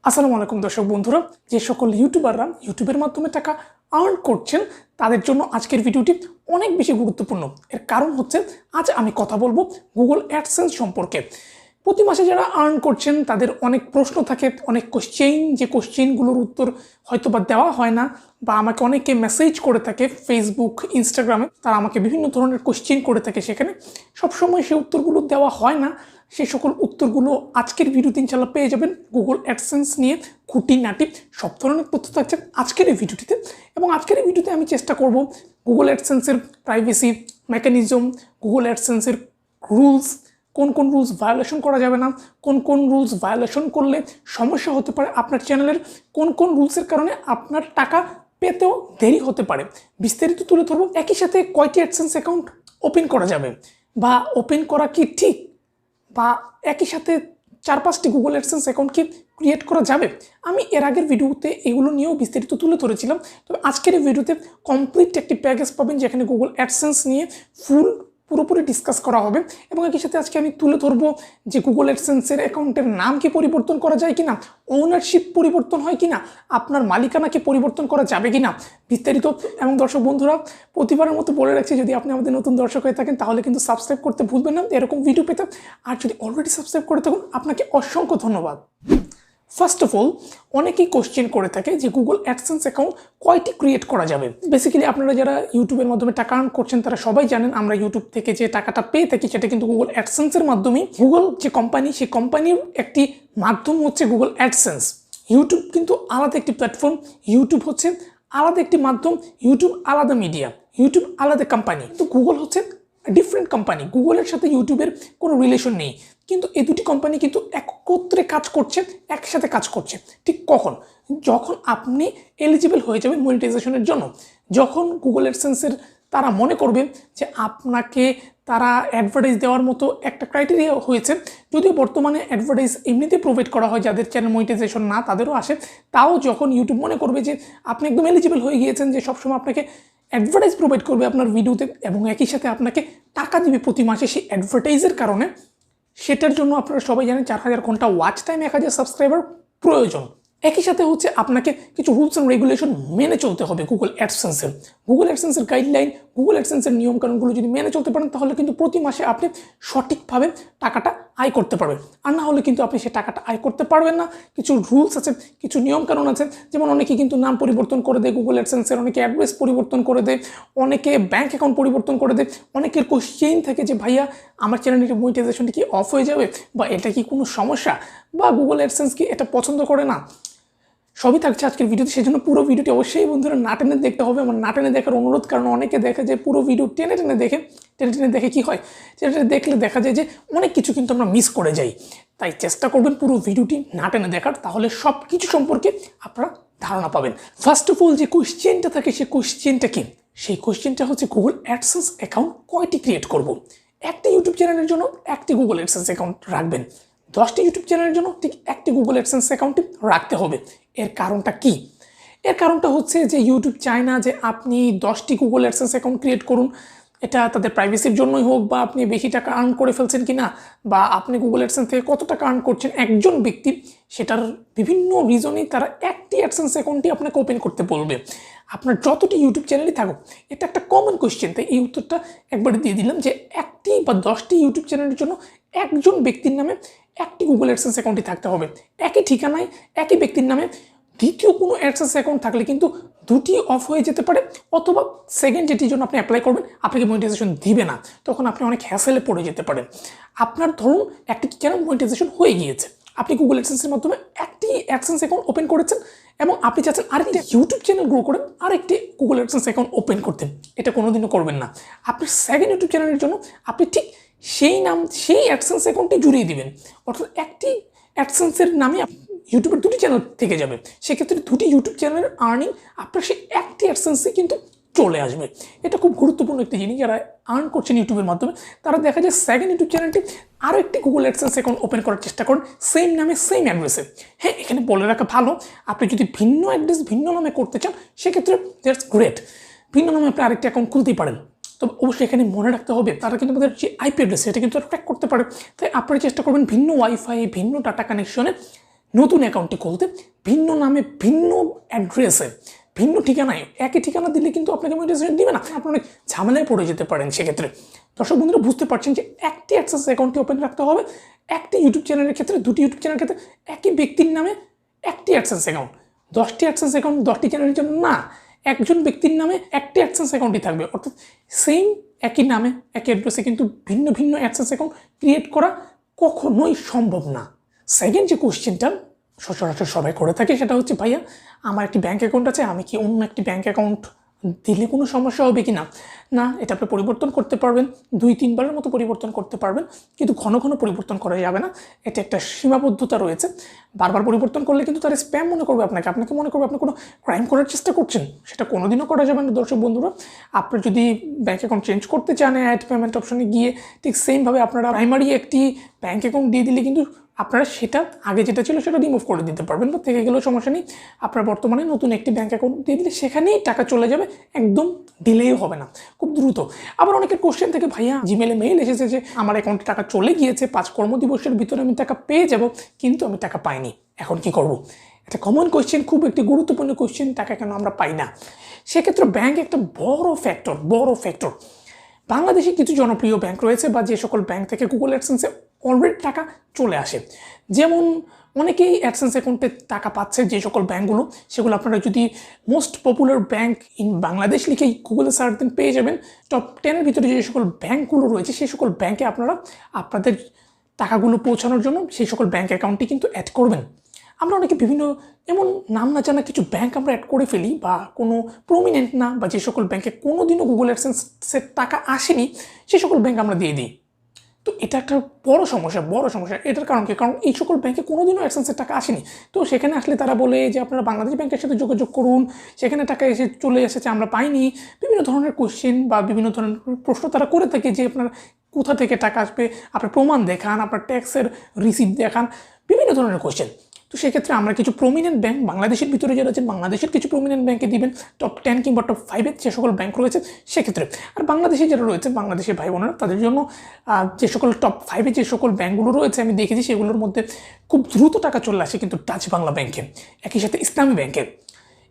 আসসালামু আলাইকুম দর্শক বন্ধুরা, যে সকল ইউটিউবাররা ইউটিউবের মাধ্যমে টাকা আর্ন করছেন তাদের জন্য আজকের ভিডিওটি অনেক বেশি গুরুত্বপূর্ণ। এর কারণ হচ্ছে আজ আমি কথা বলবো গুগল অ্যাডসেন্স সম্পর্কে। প্রতি মাসে যারা আর্ন করছেন তাদের অনেক প্রশ্ন থাকে, অনেক কোশ্চেন, যে কোশ্চেনগুলোর উত্তর হয়তো বা দেওয়া হয় না, বা আমাকে অনেকে মেসেজ করে থাকে ফেসবুক, ইনস্টাগ্রামে, তারা আমাকে বিভিন্ন ধরনের কোশ্চেন করে থাকে। সেখানে সবসময় সেই উত্তরগুলো দেওয়া হয় না। সেই সকল উত্তরগুলো আজকের ভিডিওতে ইনশাআল্লাহ পেয়ে যাবেন। গুগল অ্যাডসেন্স নিয়ে খুঁটিনাটি সব ধরনের তথ্য থাকছে আজকের এই ভিডিওটিতে। এবং আজকের এই ভিডিওতে আমি চেষ্টা করব গুগল অ্যাডসেন্সের প্রাইভেসি মেকানিজম, গুগল অ্যাডসেন্সের রুলস, কোন কোন রুলস ভায়োলেশন করা যাবে না, কোন কোন রুলস ভায়োলেশন করলে সমস্যা হতে পারে আপনার চ্যানেলের, কোন কোন রুলসের কারণে আপনার টাকা পেতেও দেরি হতে পারে, বিস্তারিত তুলে ধরবো। একই সাথে কয়টি অ্যাডসেন্স অ্যাকাউন্ট ওপেন করা যাবে, বা ওপেন করা কি ঠিক, বা একই সাথে 4-5টি গুগল অ্যাডসেন্স অ্যাকাউন্ট কি ক্রিয়েট করা যাবে। আমি এর আগের ভিডিওতে এগুলো নিয়েও বিস্তারিত তুলে ধরেছিলাম। তবে আজকের এই ভিডিওতে কমপ্লিট একটি প্যাকেজ পাবেন যেখানে গুগল অ্যাডসেন্স নিয়ে পুরোপুরি ডিসকাস করা হবে। এবং একই সাথে আজকে আমি তুলে ধরবো যে গুগল অ্যাডসেন্সের অ্যাকাউন্টের নাম কি পরিবর্তন করা যায় কিনা, ওনারশিপ পরিবর্তন হয় কিনা, আপনার মালিকানাকে পরিবর্তন করা যাবে কিনা, বিস্তারিত। এবং দর্শক বন্ধুরা, প্রতিবারের মতো বলে রাখছি, যদি আপনি আমাদের নতুন দর্শক হয়ে থাকেন তাহলে কিন্তু সাবস্ক্রাইব করতে ভুলবেন না এরকম ভিডিও পেতে। আর যদি অলরেডি সাবস্ক্রাইব করে থাকুন, আপনাকে অসংখ্য ধন্যবাদ। ফার্স্ট অফ অল, অনেকেই কোশ্চেন করে থাকে যে গুগল অ্যাডসেন্স অ্যাকাউন্ট কয়টি ক্রিয়েট করা যাবে। বেসিক্যালি আপনারা যারা ইউটিউবের মাধ্যমে টাকা আর্ন করছেন তারা সবাই জানেন আমরা ইউটিউব থেকে যে টাকাটা পেয়ে থাকি সেটা কিন্তু গুগল অ্যাডসেন্সের মাধ্যমেই। গুগল যে কোম্পানি, সেই কোম্পানির একটি মাধ্যম হচ্ছে গুগল অ্যাডসেন্স। ইউটিউব কিন্তু আলাদা একটি প্ল্যাটফর্ম, ইউটিউব হচ্ছে আলাদা একটি মাধ্যম, ইউটিউব আলাদা মিডিয়া, ইউটিউব আলাদা কোম্পানি। কিন্তু গুগল হচ্ছে ডিফারেন্ট কোম্পানি। গুগলের সাথে ইউটিউবের কোনো রিলেশন নেই, কিন্তু এই দুটি কোম্পানি কিন্তু একত্রে কাজ করছে, একসাথে কাজ করছে। ঠিক কখন? যখন আপনি এলিজিবল হয়ে যাবেন মনিটাইজেশনের জন্য। যখন গুগল অ্যাডসেন্সের তারা মনে করবে যে আপনাকে তারা অ্যাডভার্টাইজ দেওয়ার মতো একটা ক্রাইটেরিয়া হয়েছে, যদিও বর্তমানে অ্যাডভার্টাইজ এমনিতে প্রোভাইড করা হয়, যাদের চ্যানেল মনিটাইজেশন না তাদেরও আসে, তাও যখন ইউটিউব মনে করবে যে আপনি একদম এলিজিবল হয়ে গিয়েছেন, যে সবসময় আপনাকে অ্যাডভার্টাইজ প্রোভাইড করবে আপনার ভিডিওতে এবং একই সাথে আপনাকে টাকা দিবে প্রতি মাসে সেই অ্যাডভার্টাইজের কারণে, সেটার জন্য আপনারা সবাই জানেন 4000 ঘন্টা ওয়াচ টাইম, 1000 সাবস্ক্রাইবার প্রয়োজন। একই সাথে হচ্ছে আপনাকে কিছু রুলস অ্যান্ড রেগুলেশন মেনে চলতে হবে। গুগল অ্যাডসেন্সের গাইডলাইন, গুগল অ্যাডসেন্সের নিয়মকানুনগুলো যদি মেনে চলতে পারেন তাহলে কিন্তু প্রতি মাসে আপনি সঠিকভাবে টাকাটা আয় করতে পারবেন। আর না হলে কিন্তু আপনি সে টাকাটা আয় করতে পারবেন না। কিছু রুলস আছে, কিছু নিয়মকানুন আছে, যেমন অনেকে কিন্তু নাম পরিবর্তন করে দেয় গুগল অ্যাডসেন্সের, অনেকে অ্যাড্রেস পরিবর্তন করে দেয়, অনেকে ব্যাঙ্ক অ্যাকাউন্ট পরিবর্তন করে দেয়। অনেকের কোশ্চেন থাকে যে ভাইয়া আমার চ্যানেলের মনিটাইজেশনটি কি অফ হয়ে যাবে, বা এটা কি কোনো সমস্যা, বা গুগল অ্যাডসেন্স কি এটা পছন্দ করে না। সবই থাকছে আজকের ভিডিওতে, সেই জন্য পুরো ভিডিওটি অবশ্যই বন্ধুরা না টেনে দেখতে হবে। আমার না টেনে দেখার অনুরোধ, কারণ অনেকে দেখে যে পুরো ভিডিও টেনে দেখে কি হয়, টেনে দেখলে দেখা যায় যে অনেক কিছু কিন্তু আমরা মিস করে যাই। তাই চেষ্টা করবেন পুরো ভিডিওটি না টেনে দেখার, তাহলে সব কিছু সম্পর্কে আপনারা ধারণা পাবেন। ফার্স্ট অফ অল, যে কোশ্চেনটা থাকে সেই কোশ্চেনটা কি? সেই কোশ্চেনটা হচ্ছে গুগল অ্যাডসেন্স অ্যাকাউন্ট কয়টি ক্রিয়েট করব। একটি ইউটিউব চ্যানেলের জন্য একটি গুগল অ্যাডসেন্স অ্যাকাউন্ট রাখবেন, 10টি ইউটিউব চ্যানেলের জন্য ঠিক একটি গুগল অ্যাডসেন্স অ্যাকাউন্টটি রাখতে হবে। এর কারণটা কি? এর কারণটা হচ্ছে যে ইউটিউব চায় না যে আপনি 10টি গুগল অ্যাডসেন্স অ্যাকাউন্ট ক্রিয়েট করুন। এটা তাদের প্রাইভেসির জন্যই হোক, বা আপনি বেশি টাকা আর্ন করে ফেলছেন কিনা, বা আপনি গুগল অ্যাডসেন্স থেকে কত টাকা আর্ন করছেন একজন ব্যক্তি, সেটার বিভিন্ন রিজনেই তারা একটি অ্যাডসেন্স অ্যাকাউন্টই আপনাকে ওপেন করতে বলবে। আপনার যতটি ইউটিউব চ্যানেলই থাকুক, এটা একটা কমন কোয়েশ্চেন, তাই এই উত্তরটা একবারে দিয়ে দিলাম যে একটি বা 10টি ইউটিউব চ্যানেলের জন্য একজন ব্যক্তির নামে একটি গুগল অ্যাডসেন্স অ্যাকাউন্টই থাকতে হবে। একই ঠিকানায় একই ব্যক্তির নামে দ্বিতীয় কোনো অ্যাডসেন্স অ্যাকাউন্ট থাকলে কিন্তু দুটি অফ হয়ে যেতে পারে, অথবা সেকেন্ড যেটির জন্য আপনি অ্যাপ্লাই করবেন আপনাকে মনিটাইজেশন দিবে না, তখন আপনি অনেক হ্যাসেলে পড়ে যেতে পারেন। আপনার ধরুন একটি চ্যানেল মনিটাইজেশন হয়ে গিয়েছে, আপনি গুগল অ্যাডসেন্সের মাধ্যমে একটি অ্যাডসেন্স অ্যাকাউন্ট ওপেন করেছেন এবং আপনি চাচ্ছেন আরেকটি ইউটিউব চ্যানেল গ্রো করে আরেকটি গুগল অ্যাডসেন্স অ্যাকাউন্ট ওপেন করতেন, এটা কোনোদিনও করবেন না। আপনার সেকেন্ড ইউটিউব চ্যানেলের জন্য আপনি ঠিক সেই নাম, সেই অ্যাডসেন্স অ্যাকাউন্টটি জুড়িয়ে দিবেন, অর্থাৎ একটি অ্যাডসেন্সের নামে ইউটিউবের দুটি চ্যানেল থেকে যাবে। সেক্ষেত্রে দুটি ইউটিউব চ্যানেলের আর্নিং আপনার সেই একটি অ্যাডসেন্সে কিন্তু চলে আসবে। এটা খুব গুরুত্বপূর্ণ একটি জিনিস। যারা আর্ন করছেন ইউটিউবের মাধ্যমে তারা দেখা যায় সেকেন্ড ইউটিউব চ্যানেলটি আরও একটি গুগল অ্যাডসেন্স অ্যাকাউন্ট ওপেন করার চেষ্টা করেন, সেম নামে সেম অ্যাড্রেসে। হ্যাঁ, এখানে বলে রাখা ভালো, আপনি যদি ভিন্ন অ্যাড্রেস ভিন্ন নামে করতে চান সেক্ষেত্রে দ্যাটস গ্রেট, ভিন্ন নামে আপনি আরেকটি অ্যাকাউন্ট খুলতেই পারেন। তবে অবশ্যই এখানে মনে রাখতে হবে তারা কিন্তু আমাদের যে আইপি অ্যাড্রেস সেটা কিন্তু ট্র্যাক করতে পারে। তাই আপনারা চেষ্টা করবেন ভিন্ন ওয়াইফাই, ভিন্ন ডাটা কানেকশনে নতুন অ্যাকাউন্টটি খুলতে ভিন্ন নামে ভিন্ন অ্যাড্রেসে ভিন্ন ঠিকানায় একই ঠিকানা দিলে কিন্তু আপনাকে মনিটাইজেশন দিবে না, আপনি অনেক ঝামেলায় পড়ে যেতে পারেন। সেক্ষেত্রে দর্শক বন্ধুরা বুঝতে পারছেন যে একটি অ্যাডসেন্স অ্যাকাউন্টটি ওপেন রাখতে হবে, একটি ইউটিউব চ্যানেলের ক্ষেত্রে, দুটি ইউটিউব চ্যানেলের ক্ষেত্রে একই ব্যক্তির নামে একটি অ্যাডসেন্স অ্যাকাউন্ট। 10টি অ্যাডসেন্স অ্যাকাউন্ট 10টি চ্যানেলের জন্য না, একজন ব্যক্তির নামে একটি অ্যাডসেন্স অ্যাকাউন্টই থাকবে, অর্থাৎ সেম একই নামে একই অ্যাড্রেসে কিন্তু ভিন্ন ভিন্ন অ্যাডসেন্স অ্যাকাউন্ট ক্রিয়েট করা কখনোই সম্ভব না। সেকেন্ড যে কোশ্চেনটা সচরাচর সবাই করে থাকে সেটা হচ্ছে, ভাইয়া আমার একটি ব্যাঙ্ক অ্যাকাউন্ট আছে, আমি কি অন্য একটি ব্যাঙ্ক অ্যাকাউন্ট দিলে কোনো সমস্যা হবে কি না? না, এটা আপনি পরিবর্তন করতে পারবেন, 2-3 বারের মতো পরিবর্তন করতে পারবেন, কিন্তু ঘন ঘন পরিবর্তন করা যাবে না। এটা একটা সীমাবদ্ধতা রয়েছে। বারবার পরিবর্তন করলে কিন্তু তারা স্প্যাম মনে করবে আপনাকে মনে করবে আপনি কোনো ক্রাইম করার চেষ্টা করছেন, সেটা কোনোদিনও করা যাবে না। দর্শক বন্ধুরা, আপনি যদি ব্যাঙ্ক অ্যাকাউন্ট চেঞ্জ করতে চান অ্যাড পেমেন্ট অপশনে গিয়ে, ঠিক সেমভাবে আপনারা প্রাইমারি একটি ব্যাঙ্ক অ্যাকাউন্ট দিয়ে দিলে কিন্তু আপনারা সেটা আগে যেটা ছিল সেটা রিমুভ করে দিতে পারবেন, বা থেকে গেলেও সমস্যা নেই। আপনার বর্তমানে নতুন একটি ব্যাঙ্ক অ্যাকাউন্ট দিয়ে দিলে সেখানেই টাকা চলে যাবে, একদম ডিলেও হবে না, খুব দ্রুত। আবার অনেকের কোশ্চেন থেকে, ভাইয়া জিমেলে মেইল এসেছে যে আমার অ্যাকাউন্টে টাকা চলে গিয়েছে, 5 কর্মদিবসের ভিতরে আমি টাকা পেয়ে যাব, কিন্তু আমি টাকা পাইনি, এখন কি করব? এটা কমন কোশ্চেন, খুব একটি গুরুত্বপূর্ণ কোশ্চেন, টাকা কেন আমরা পাই না। সেক্ষেত্রে ব্যাঙ্ক একটা বড় ফ্যাক্টর। বাংলাদেশে কিছু জনপ্রিয় ব্যাংক রয়েছে, বা যে সকল ব্যাংক থেকে গুগল অ্যাডসেন্সে অলরেডি টাকা চলে আসে, যেমন অনেকেই অ্যাডসেন্স অ্যাকাউন্টে টাকা পাচ্ছে যে সকল ব্যাঙ্কগুলো, সেগুলো আপনারা যদি most popular bank in Bangladesh লিখেই গুগলে সার্চ দেন পেয়ে যাবেন। টপ 10-এর ভিতরে যে সকল ব্যাঙ্কগুলো রয়েছে সেই সকল ব্যাঙ্কে আপনারা আপনাদের টাকাগুলো পৌঁছানোর জন্য সেই সকল ব্যাঙ্ক অ্যাকাউন্টটি কিন্তু অ্যাড করবেন। আমরা অনেকে বিভিন্ন এমন নাম না জানা কিছু ব্যাঙ্ক আমরা অ্যাড করে ফেলি, বা কোনো প্রমিনেন্ট না, বা যে সকল ব্যাঙ্কে কোনোদিনও গুগল অ্যাডসেন্সের টাকা আসেনি সেই সকল ব্যাঙ্ক আমরা দিয়ে দিই। তো এটা একটা বড় সমস্যা। এটার কারণ কি? কারণ এই সকল ব্যাঙ্কে কোনোদিনও অ্যাডসেন্সের টাকা আসেনি, তো সেখানে আসলে তারা বলে যে আপনারা বাংলাদেশ ব্যাংকের সাথে যোগাযোগ করুন, সেখানে টাকা চলে এসেছে, আমরা পাইনি। বিভিন্ন ধরনের কোশ্চেন বা বিভিন্ন ধরনের প্রশ্ন তারা করে থাকে যে আপনার কোথা থেকে টাকা আসবে, আপনার প্রমাণ দেখান, আপনার ট্যাক্সের রিসিপ্ট দেখান, বিভিন্ন ধরনের কোশ্চেন। তো সেক্ষেত্রে আমরা কিছু প্রমিনেন্ট ব্যাঙ্ক বাংলাদেশের ভিতরে যারা আছেন, বাংলাদেশের কিছু প্রমিনেন্ট ব্যাঙ্কে দিবেন, টপ 10 কিংবা টপ 5-এর যে সকল ব্যাঙ্ক রয়েছে সেক্ষেত্রে। আর বাংলাদেশে যারা রয়েছে, বাংলাদেশের ভাই বোনেরা, তাদের জন্য যে সকল টপ 5-এ যে সকল ব্যাঙ্কগুলো রয়েছে আমি দেখেছি, সেগুলোর মধ্যে খুব দ্রুত টাকা চলে আসে কিন্তু ডাচ বাংলা ব্যাংকে, একই সাথে ইসলামী ব্যাংকে।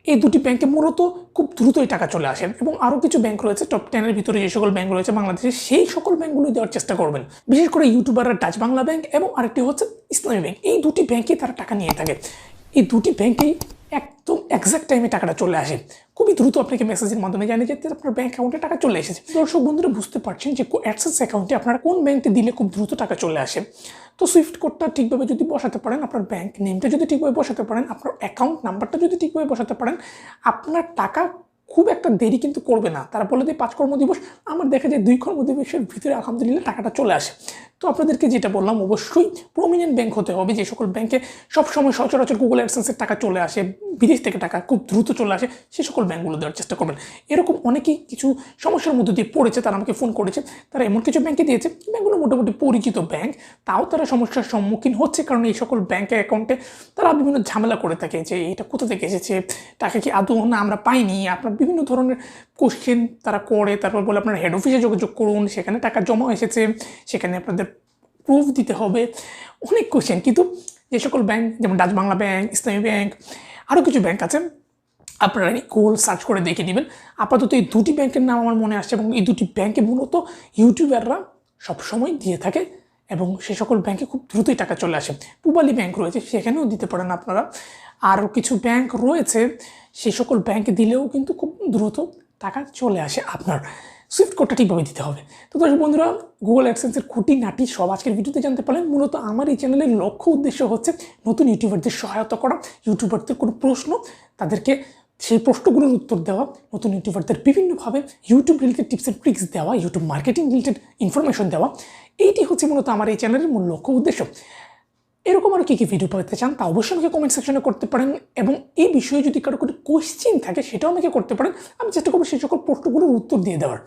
এই দুটি ব্যাংকে মূলত খুব দ্রুতই টাকা চলে আসে, এবং আরও কিছু ব্যাংক রয়েছে টপ 10-এর ভিতরে যে সকল ব্যাংক রয়েছে বাংলাদেশে, সেই সকল ব্যাংকগুলো দেওয়ার চেষ্টা করবেন। বিশেষ করে ইউটিউবাররা ডাচ বাংলা ব্যাংক এবং আরেকটি হচ্ছে ইসলামী ব্যাংক, এই দুটি ব্যাংকেই তারা টাকা নিয়ে থাকে। এই দুটি ব্যাংকেই একদম এক্সাক্ট টাইমে টাকাটা চলে আসে, খুবই দ্রুত আপনাকে মেসেজের মাধ্যমে জানিয়ে যেতে আপনার ব্যাংক অ্যাকাউন্টে টাকা চলে এসেছে। দর্শক বন্ধুরা বুঝতে পারছেন যে অ্যাডসেন্স অ্যাকাউন্টে আপনারা কোন ব্যাংকে দিলে খুব দ্রুত টাকা চলে আসে। তো সুইফট কোডটা ঠিকভাবে যদি বসাতে পারেন, আপনার ব্যাংক নেমটা যদি ঠিকভাবে বসাতে পারেন, আপনার অ্যাকাউন্ট নাম্বারটা যদি ঠিকভাবে বসাতে পারেন, আপনার টাকা খুব একটা দেরি কিন্তু করবে না। তারা বলে দেয় 5 কর্মদিবস, আমার দেখা যায় 2 কর্মদিবসের ভিতরে আলহামদুলিল্লাহ টাকাটা চলে আসে। তো আপনাদেরকে যেটা বললাম, অবশ্যই প্রমিনেন্ট ব্যাংক হতে হবে, যে সকল ব্যাংকে সবসময় সচরাচর গুগল অ্যাডসেন্সের টাকা চলে আসে, বিদেশ থেকে টাকা খুব দ্রুত চলে আসে, সে সকল ব্যাংকগুলো দেওয়ার চেষ্টা করবেন। এরকম অনেকেই কিছু সমস্যার মধ্যে দিয়ে পড়েছে, তারা আমাকে ফোন করেছে, তারা এমন কিছু ব্যাংকে দিয়েছে, ব্যাংকগুলো মোটামুটি পরিচিত ব্যাংক, তাও তারা সমস্যার সম্মুখীন হচ্ছে, কারণ এই সকল ব্যাংকের অ্যাকাউন্টে তারা বিভিন্ন ঝামেলা করে থাকে যে এটা কোথা থেকে এসেছে, টাকা কি আদৌ না আমরা পাইনি, আপনার বিভিন্ন ধরনের কোশ্চেন তারা করে, তারপর বলে আপনার হেড অফিসে যোগাযোগ করুন, সেখানে টাকা জমা এসেছে, সেখানে আপনাদের প্রুফ দিতে হবে, অনেক কোশ্চেন। কিন্তু যে সকল ব্যাংক, যেমন ডাচ বাংলা ব্যাংক, ইসলামী ব্যাংক, আরও কিছু ব্যাংক আছে, আপনারা গুগল সার্চ করে দেখে নেবেন। আপাতত এই দুটি ব্যাংকের নাম আমার মনে আসছে, এবং এই দুটি ব্যাংকে মূলত ইউটিউবাররা সবসময় দিয়ে থাকে, এবং সে সকল ব্যাংকে খুব দ্রুতই টাকা চলে আসে। পূবালী ব্যাংক রয়েছে, সেখানেও দিতে পারেন আপনারা। আরও কিছু ব্যাংক রয়েছে, সে সকল ব্যাংকে দিলেও কিন্তু খুব দ্রুত টাকা চলে আসে। আপনার সুইফট কোডটা ঠিকভাবে দিতে হবে। তো দর্শক বন্ধুরা, গুগল অ্যাডসেন্সের খুঁটিনাটি সব আজকের ভিডিওতে জানতে পারলেন। মূলত আমার এই চ্যানেলের লক্ষ্য উদ্দেশ্য হচ্ছে নতুন ইউটিউবারদের সহায়তা করা, ইউটিউবারদের কোনো প্রশ্ন, তাদেরকে সেই প্রশ্নগুলোর উত্তর দেওয়া, নতুন ইউটিউবারদের বিভিন্নভাবে YouTube related tips and tricks দেওয়া, ইউটিউব মার্কেটিং রিলেটেড ইনফরমেশন দেওয়া, এইটি হচ্ছে মূলত আমার এই চ্যানেলের মূল লক্ষ্য উদ্দেশ্য। এরকম আরও কী ভিডিও পেতে চান তা অবশ্যই আমাকে কমেন্ট সেকশনে করতে পারেন, এবং এই বিষয়ে যদি কারো কোনো কোশ্চেন থাকে সেটাও আমাকে করতে পারেন, আমি চেষ্টা করবো সেই সকল প্রশ্নগুলোর উত্তর দিয়ে দেওয়ার।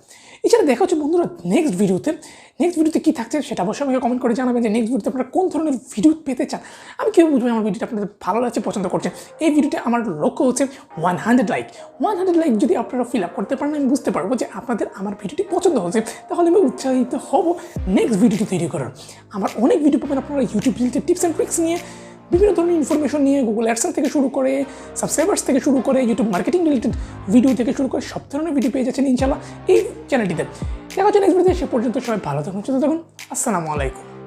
এছাড়া দেখা হচ্ছে বন্ধুরা নেক্সট ভিডিওতে কী থাকছে সেটা অবশ্যই আমাকে কমেন্ট করে জানাবেন যে নেক্সট ভিডিওতে আপনারা কোন ধরনের ভিডিও পেতে চান। আমি কীভাবে বুঝবো আমার ভিডিওটা আপনাদের ভালো লাগছে, পছন্দ করছেন। এই ভিডিওতে আমার লক্ষ্য হচ্ছে 100 লাইক। 100 লাইক যদি আপনারা ফিল আপ করতে পারেন, আমি বুঝতে পারবো যে আপনাদের আমার ভিডিওটি পছন্দ হচ্ছে, তাহলে আমি উৎসাহিত হব নেক্সট ভিডিওটি তৈরি করার। আমার অনেক ভিডিও পাবেন আপনারা YouTube related tips and tricks নিয়ে, বিভিন্ন ধরনের ইনফরমেশন নিয়ে গুগল অ্যাডসেন্স থেকে শুরু করে সাবস্ক্রাইবার্স থেকে শুরু করে ইউটিউব মার্কেটিং রিলেটেড ভিডিও থেকে শুরু করে সব ধরনের ভিডিও পেয়ে যাচ্ছেন ইনশাআল্লাহ এই চ্যানেলটিতে। দেখা হচ্ছে নেক্সট ভিডিওতে, সে পর্যন্ত সবাই ভালো থাকুন, সুস্থ থাকুন। আসসালামু আলাইকুম।